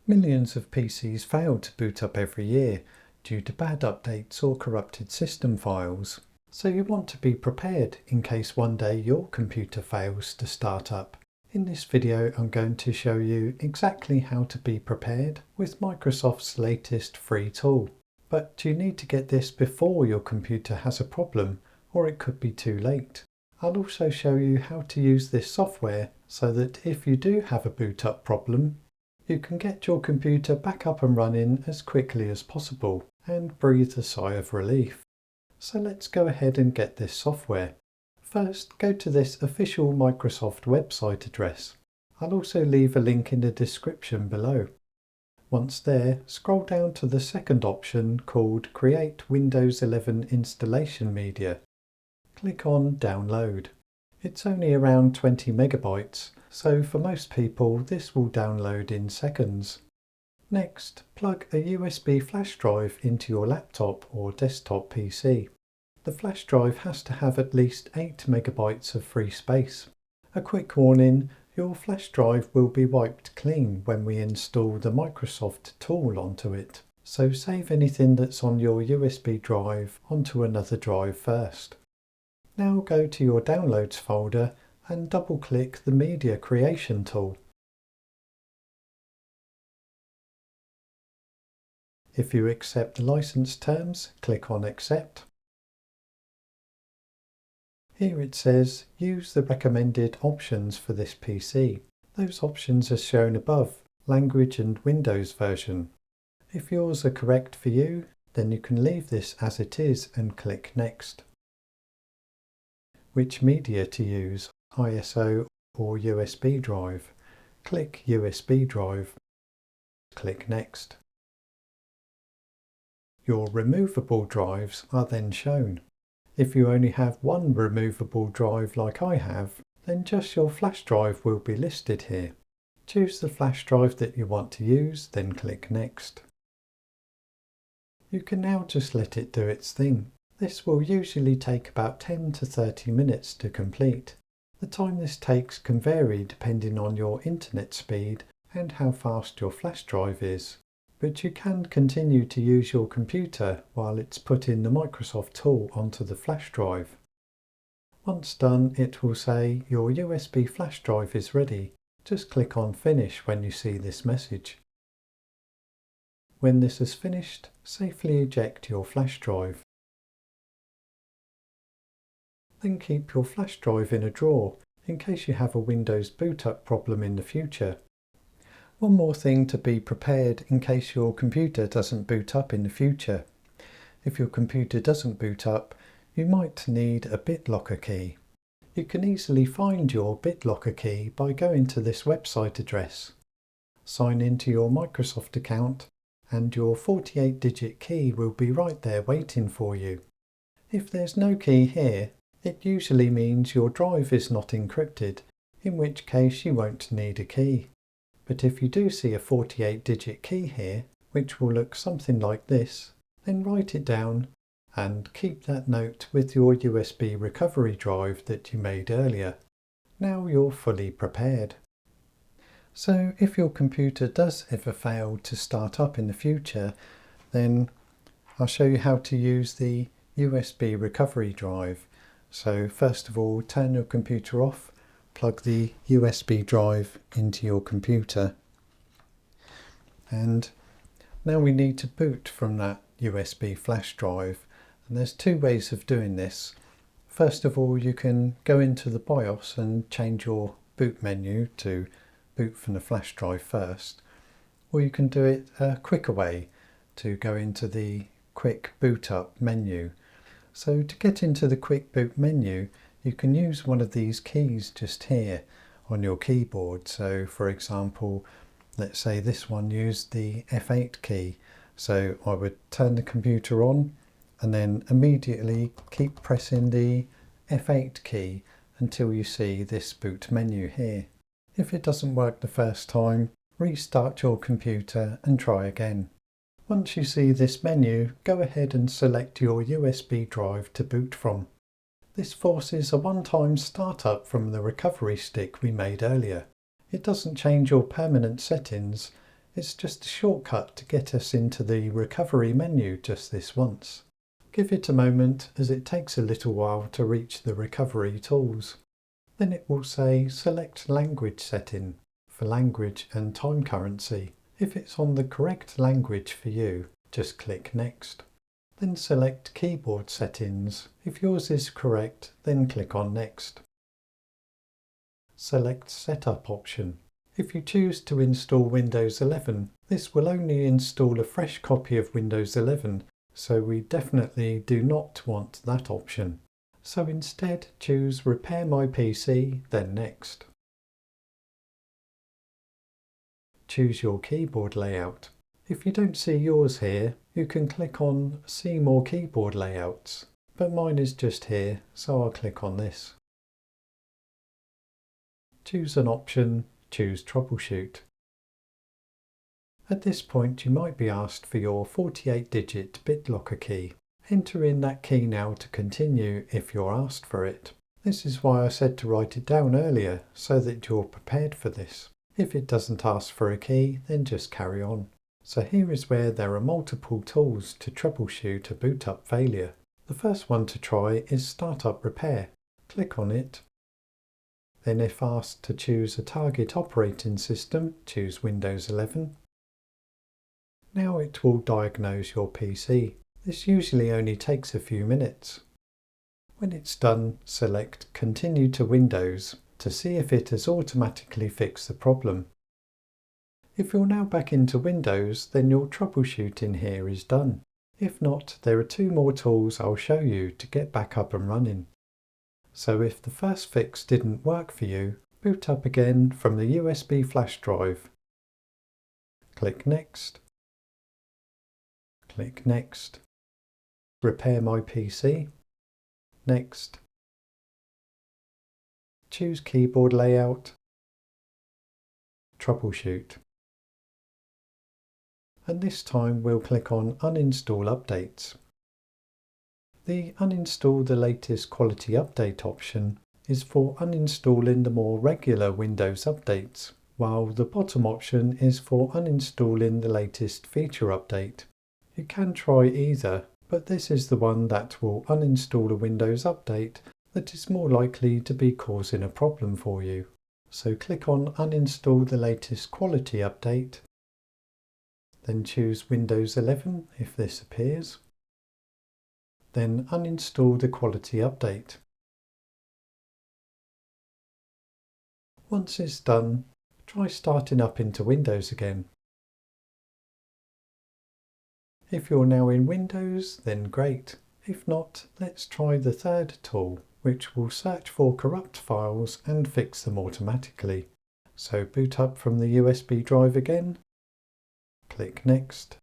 Millions of PCs fail to boot up every year due to bad updates or corrupted system files. So you want to be prepared in case one day your computer fails to start up. In this video I'm going to show you exactly how to be prepared with Microsoft's latest free tool. But you need to get this before your computer has a problem, or it could be too late. I'll also show you how to use this software so that if you do have a boot up problem, you can get your computer back up and running as quickly as possible and breathe a sigh of relief. So let's go ahead and get this software. First, go to this official Microsoft website address. I'll also leave a link in the description below. Once there, scroll down to the second option called Create Windows 11 Installation Media. Click on Download. It's only around 20 megabytes, so for most people this will download in seconds. Next, plug a USB flash drive into your laptop or desktop PC. The flash drive has to have at least 8 megabytes of free space. A quick warning, your flash drive will be wiped clean when we install the Microsoft tool onto it, so save anything that's on your USB drive onto another drive first. Now go to your Downloads folder and double-click the Media Creation tool. If you accept the license terms, click on Accept. Here it says, use the recommended options for this PC. Those options are shown above, language and Windows version. If yours are correct for you, then you can leave this as it is and click Next. Which media to use, ISO or USB drive? Click USB drive. Click Next. Your removable drives are then shown. If you only have one removable drive like I have, then just your flash drive will be listed here. Choose the flash drive that you want to use, then click Next. You can now just let it do its thing. This will usually take about 10 to 30 minutes to complete. The time this takes can vary depending on your internet speed and how fast your flash drive is. But you can continue to use your computer while it's putting the Microsoft tool onto the flash drive. Once done, it will say your USB flash drive is ready. Just click on Finish when you see this message. When this is finished, safely eject your flash drive. Then keep your flash drive in a drawer in case you have a Windows boot up problem in the future. One more thing to be prepared in case your computer doesn't boot up in the future. If your computer doesn't boot up, you might need a BitLocker key. You can easily find your BitLocker key by going to this website address. Sign into your Microsoft account and your 48-digit key will be right there waiting for you. If there's no key here, it usually means your drive is not encrypted, in which case you won't need a key. But if you do see a 48-digit key here, which will look something like this, then write it down and keep that note with your USB recovery drive that you made earlier. Now you're fully prepared. So if your computer does ever fail to start up in the future, then I'll show you how to use the USB recovery drive. So first of all, turn your computer off. Plug the USB drive into your computer, and now we need to boot from that USB flash drive, and there's two ways of doing this. First of all, you can go into the BIOS and change your boot menu to boot from the flash drive first, or you can do it a quicker way to go into the quick boot up menu. So to get into the quick boot menu, you can use one of these keys just here on your keyboard. So for example, let's say this one used the F8 key. So I would turn the computer on and then immediately keep pressing the F8 key until you see this boot menu here. If it doesn't work the first time, restart your computer and try again. Once you see this menu, go ahead and select your USB drive to boot from. This forces a one-time startup from the recovery stick we made earlier. It doesn't change your permanent settings, It's just a shortcut to get us into the recovery menu just this once. Give it a moment as it takes a little while to reach the recovery tools. Then it will say select language setting for language and time currency. If it's on the correct language for you, just click next. Then select keyboard settings. If yours is correct, then click on next. Select setup option. If you choose to install Windows 11, this will only install a fresh copy of Windows 11, so we definitely do not want that option. So instead choose Repair My PC, then Next. Choose your keyboard layout. If you don't see yours here, you can click on See More Keyboard Layouts, but mine is just here, so I'll click on this. Choose an option, choose Troubleshoot. At this point you might be asked for your 48-digit BitLocker key. Enter in that key now to continue if you're asked for it. This is why I said to write it down earlier, so that you're prepared for this. If it doesn't ask for a key, then just carry on. So here is where there are multiple tools to troubleshoot a boot up failure. The first one to try is Startup Repair. Click on it. Then if asked to choose a target operating system, choose Windows 11. Now it will diagnose your PC. This usually only takes a few minutes. When it's done, select Continue to Windows to see if it has automatically fixed the problem. If you're now back into Windows, then your troubleshooting here is done. If not, there are 2 more tools I'll show you to get back up and running. So if the first fix didn't work for you, boot up again from the USB flash drive. Click Next. Click Next. Repair My PC. Next. Choose Keyboard Layout. Troubleshoot. And this time we'll click on Uninstall Updates. The Uninstall the latest quality update option is for uninstalling the more regular Windows updates, while the bottom option is for uninstalling the latest feature update. You can try either, but this is the one that will uninstall a Windows update that is more likely to be causing a problem for you. So click on Uninstall the latest quality update. Then choose Windows 11 if this appears. Then uninstall the quality update. Once it's done, try starting up into Windows again. If you're now in Windows, then great. If not, let's try the third tool, which will search for corrupt files and fix them automatically. So boot up from the USB drive again. Click Next.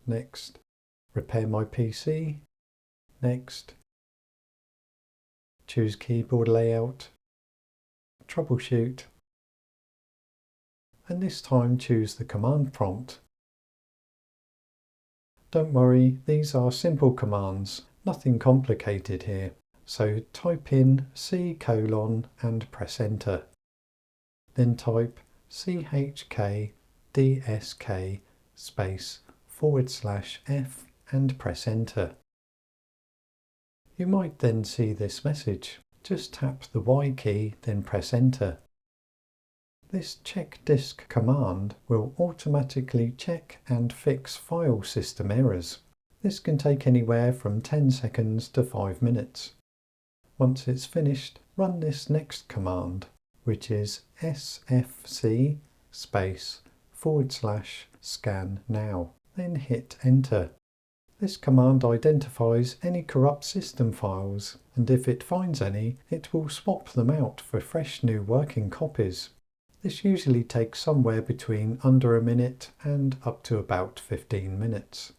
Next. Repair My PC. Next. Choose Keyboard Layout. Troubleshoot. And this time choose the command prompt. Don't worry, these are simple commands, nothing complicated here. So type in C: and press enter. Then type CHKDSK /F and press enter. You might then see this message. Just tap the Y key, then press enter. This check disk command will automatically check and fix file system errors. This can take anywhere from 10 seconds to 5 minutes. Once it's finished, run this next command, which is sfc /scan now. Then hit enter. This command identifies any corrupt system files, and if it finds any, it will swap them out for fresh new working copies. This usually takes somewhere between under a minute and up to about 15 minutes.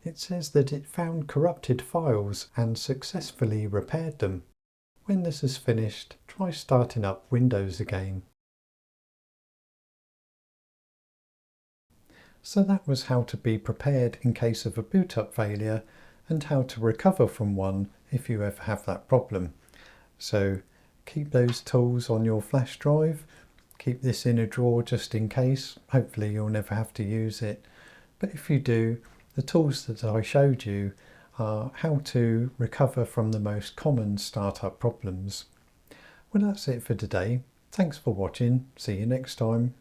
It says that it found corrupted files and successfully repaired them. When this is finished, try starting up Windows again. So that was how to be prepared in case of a boot up failure and how to recover from one if you ever have that problem. So keep those tools on your flash drive, Keep this in a drawer just in case. Hopefully you'll never have to use it. But if you do, the tools that I showed you are how to recover from the most common startup problems. Well, that's it for today. Thanks for watching. See you next time.